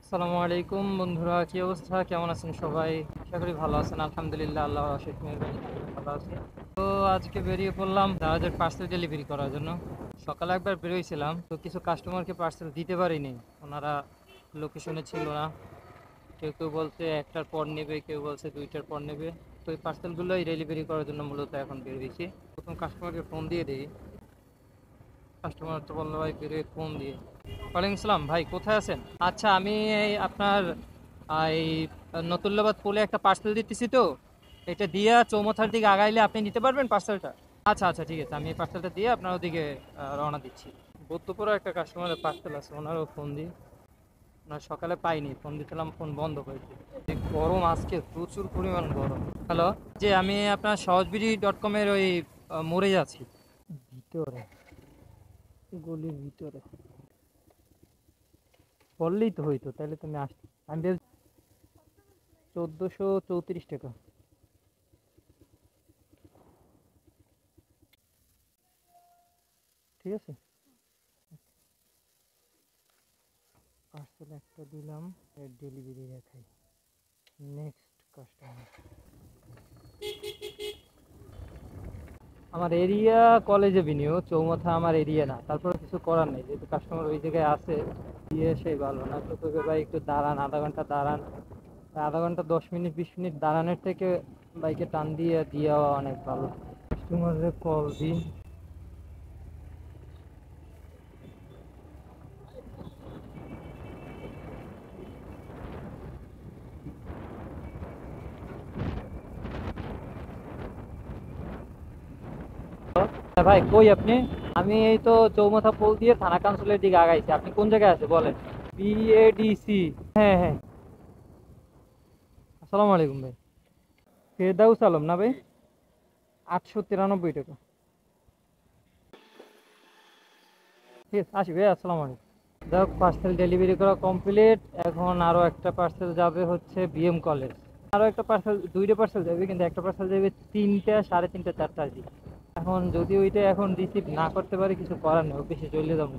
আসসালামু আলাইকুম বন্ধুরা, কি অবস্থা? কেমন আছেন সবাই? আশা করি ভালো আছেন। আলহামদুলিল্লাহ, আল্লাহর অশেষ মেহেরবানি, আমিও ভালো আছি। তো আজকে বেরিয়ে পড়লাম জাহাজের পার্সেল ডেলিভারি করার জন্য। সকালে একবার বেরোইছিলাম, তো কিছু কাস্টমারকে পার্সেল দিতে পারিনি। ওনারা লোকেশনে ছিল না। কেউ কেউ বলছে একটার পর নেবে, কেউ বলছে দুইটার পর নেবে। তো এই পার্সেলগুলোই ডেলিভারি করার জন্য মূলত এখন বেরিয়েছি। প্রথম কাস্টমারকে ফোন দিয়ে দিই। কাস্টমার তো বললো ভাই বেরিয়ে ফোন দিয়ে। ওয়ালাইকুম আসসালাম ভাই, কোথায় আছেন? আচ্ছা, আমি এই আপনার এই নতুল্লাবাদ পোলে একটা পার্সেল দিতেছি, তো এটা দিয়ে চৌমাথার দিকে আগাইলে আপনি নিতে পারবেন পার্সেলটা? আচ্ছা আচ্ছা, ঠিক আছে, আমি এই পার্সেলটা দিয়ে আপনার ওদিকে রওনা দিচ্ছি। বৌদ্ধপুরও একটা কাস্টমারের পার্সেল আছে, ওনারও ফোন দিই। ওনার সকালে পাইনি, ফোন দিয়েছিলাম, ফোন বন্ধ হয়েছে। এই গরম আজকে প্রচুর পরিমাণ গরম। হ্যালো, যে আমি আপনার সহজবিডি.com-এর ওই মোড়ে যাচ্ছি, ভিতরে, গলির ভিতরে। বললেই তো হইতো, তাহলে তুমি আসতে। আমি 1434 টাকা। ঠিক আছে, পার্সেল একটা দিলাম, ডেলিভারি দেখাই। Next customer. আমার এরিয়া কলেজে বিনিয়োগ, চৌমাথা আমার এরিয়া না, তারপরে কিছু করার নেই, যেহেতু কাস্টমার ওই জায়গায় আছে। দিয়ে সেই ভালো না তো, তোকে ভাই একটু দাঁড়ান, আধা ঘন্টা দাঁড়ান। আধা ঘন্টা 10 মিনিট 20 মিনিট দাঁড়ানোর থেকে বাইকে টান দিয়ে দেওয়া অনেক ভালো। কাস্টমারের কল দিই। হ্যাঁ ভাই, কই আপনি? আমি এই তো চৌমাথা পোল দিয়ে থানা কাউন্সিলের দিকে আগাইছি। আপনি কোন জায়গায় আছে বলেন? বিএডিসি। হ্যাঁ হ্যাঁ। আসসালামু আলাইকুম ভাই। ফেরদাউস আলম না ভাই? 893 টাকা। ঠিক আছে, আসি ভাই, আসসালামু আলাইকুম। যাক, পার্সেল ডেলিভারি করা কমপ্লিট। এখন আরো একটা পার্সেল যাবে হচ্ছে বিএম কলেজ। আরো একটা পার্সেল, দুইটা পার্সেল যাবে, কিন্তু একটা পার্সেল যাবে 3টা, 3:30, 4টার দিকে। এখন যদি ওইটা এখন রিসিভ না করতে পারি, কিছু করার নেই, বেশি চলে যাবো।